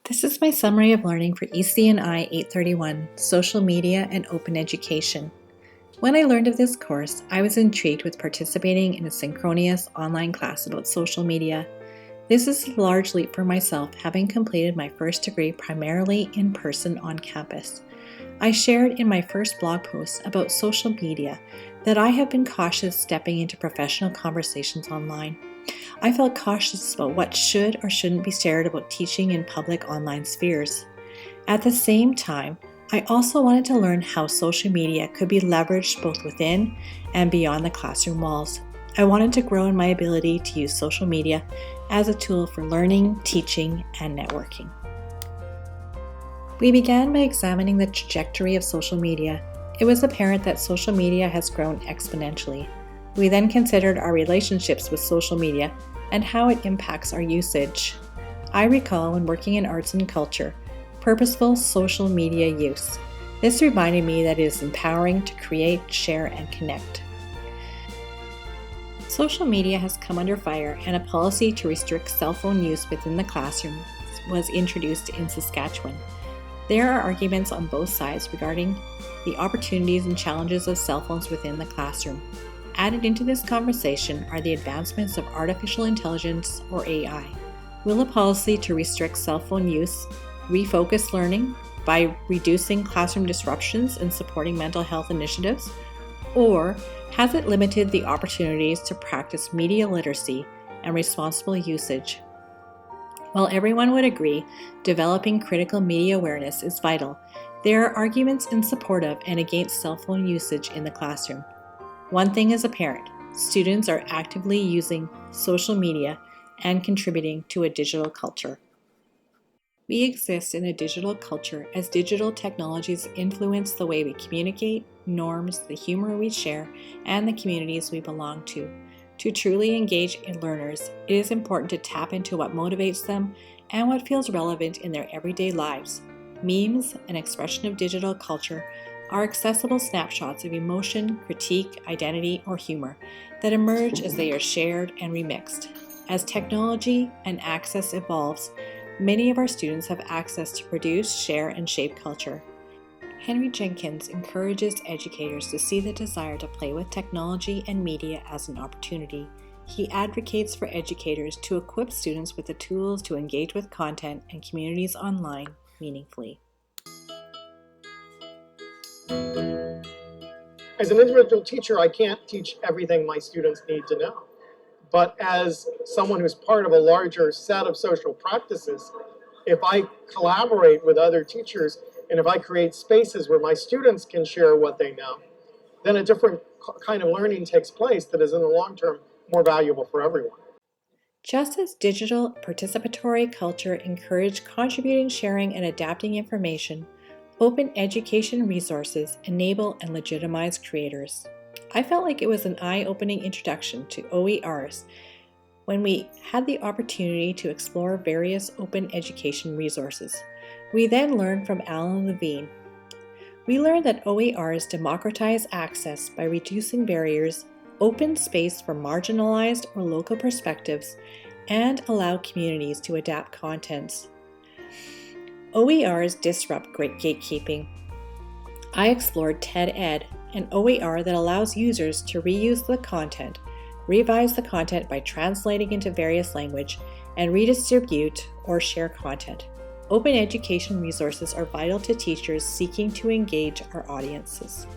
This is my summary of learning for EC&I831, Social Media and Open Education. When I learned of this course, I was intrigued with participating in a synchronous online class about social media. This is a large leap for myself, having completed my first degree primarily in person on campus. I shared in my first blog post about social media that I have been cautious stepping into professional conversations online. I felt cautious about what should or shouldn't be shared about teaching in public online spheres. At the same time, I also wanted to learn how social media could be leveraged both within and beyond the classroom walls. I wanted to grow in my ability to use social media as a tool for learning, teaching, and networking. We began by examining the trajectory of social media. It was apparent that social media has grown exponentially. We then considered our relationships with social media and how it impacts our usage. I recall when working in arts and culture, purposeful social media use. This reminded me that it is empowering to create, share, and connect. Social media has come under fire, and a policy to restrict cell phone use within the classroom was introduced in Saskatchewan. There are arguments on both sides regarding the opportunities and challenges of cell phones within the classroom. Added into this conversation are the advancements of artificial intelligence, or AI. Will a policy to restrict cell phone use refocus learning by reducing classroom disruptions and supporting mental health initiatives? Or has it limited the opportunities to practice media literacy and responsible usage? While everyone would agree developing critical media awareness is vital, there are arguments in support of and against cell phone usage in the classroom. One thing is apparent: students are actively using social media and contributing to a digital culture. We exist in a digital culture as digital technologies influence the way we communicate, norms, the humor we share, and the communities we belong to. To truly engage in learners, it is important to tap into what motivates them and what feels relevant in their everyday lives. Memes, an expression of digital culture, are accessible snapshots of emotion, critique, identity, or humor that emerge as they are shared and remixed. As technology and access evolves, many of our students have access to produce, share, and shape culture. Henry Jenkins encourages educators to see the desire to play with technology and media as an opportunity. He advocates for educators to equip students with the tools to engage with content and communities online meaningfully. As an individual teacher, I can't teach everything my students need to know. But as someone who's part of a larger set of social practices, if I collaborate with other teachers and if I create spaces where my students can share what they know, then a different kind of learning takes place that is in the long term more valuable for everyone. Just as digital participatory culture encouraged contributing, sharing, and adapting information, open education resources enable and legitimize creators. I felt like it was an eye-opening introduction to OERs when we had the opportunity to explore various open education resources. We then learned from Alan Levine. We learned that OERs democratize access by reducing barriers, open space for marginalized or local perspectives, and allow communities to adapt contents. OERs disrupt great gatekeeping. I explored TED-Ed, an OER that allows users to reuse the content, revise the content by translating into various language, and redistribute or share content. Open education resources are vital to teachers seeking to engage our audiences.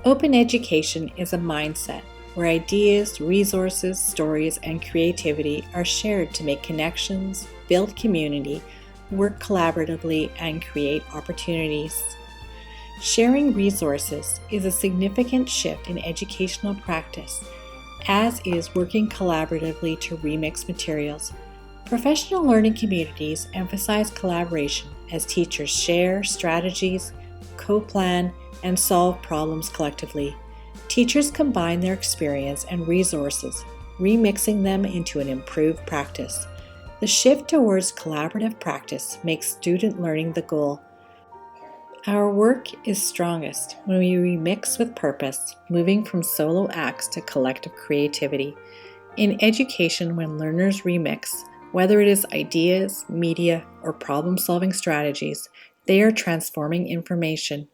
Open education is a mindset where ideas, resources, stories, and creativity are shared to make connections, build community, work collaboratively, and create opportunities. Sharing resources is a significant shift in educational practice, as is working collaboratively to remix materials. Professional learning communities emphasize collaboration as teachers share strategies, co-plan, and solve problems collectively. Teachers combine their experience and resources, remixing them into an improved practice. The shift towards collaborative practice makes student learning the goal. Our work is strongest when we remix with purpose, moving from solo acts to collective creativity. In education, when learners remix, whether it is ideas, media, or problem-solving strategies, they are transforming information.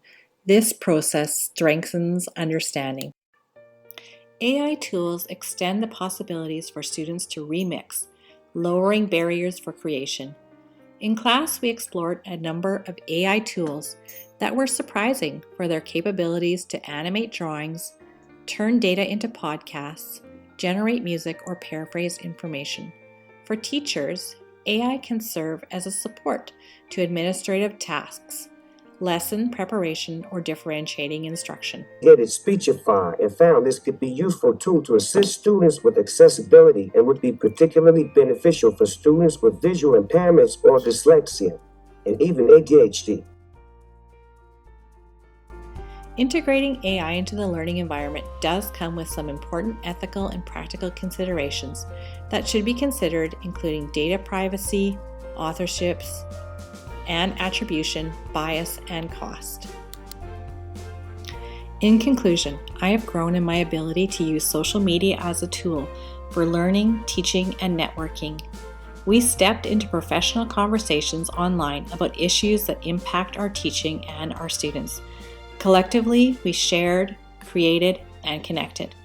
This process strengthens understanding. AI tools extend the possibilities for students to remix, lowering barriers for creation. In class, we explored a number of AI tools that were surprising for their capabilities to animate drawings, turn data into podcasts, generate music, or paraphrase information. For teachers, AI can serve as a support to administrative tasks, lesson preparation, or differentiating instruction. Get it Speechify and found this could be a useful tool to assist students with accessibility and would be particularly beneficial for students with visual impairments or dyslexia, and even ADHD. Integrating AI into the learning environment does come with some important ethical and practical considerations that should be considered, including data privacy, authorships, and attribution, bias, and cost. In conclusion, I have grown in my ability to use social media as a tool for learning, teaching, and networking. We stepped into professional conversations online about issues that impact our teaching and our students. Collectively, we shared, created, and connected.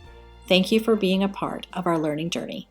Thank you for being a part of our learning journey.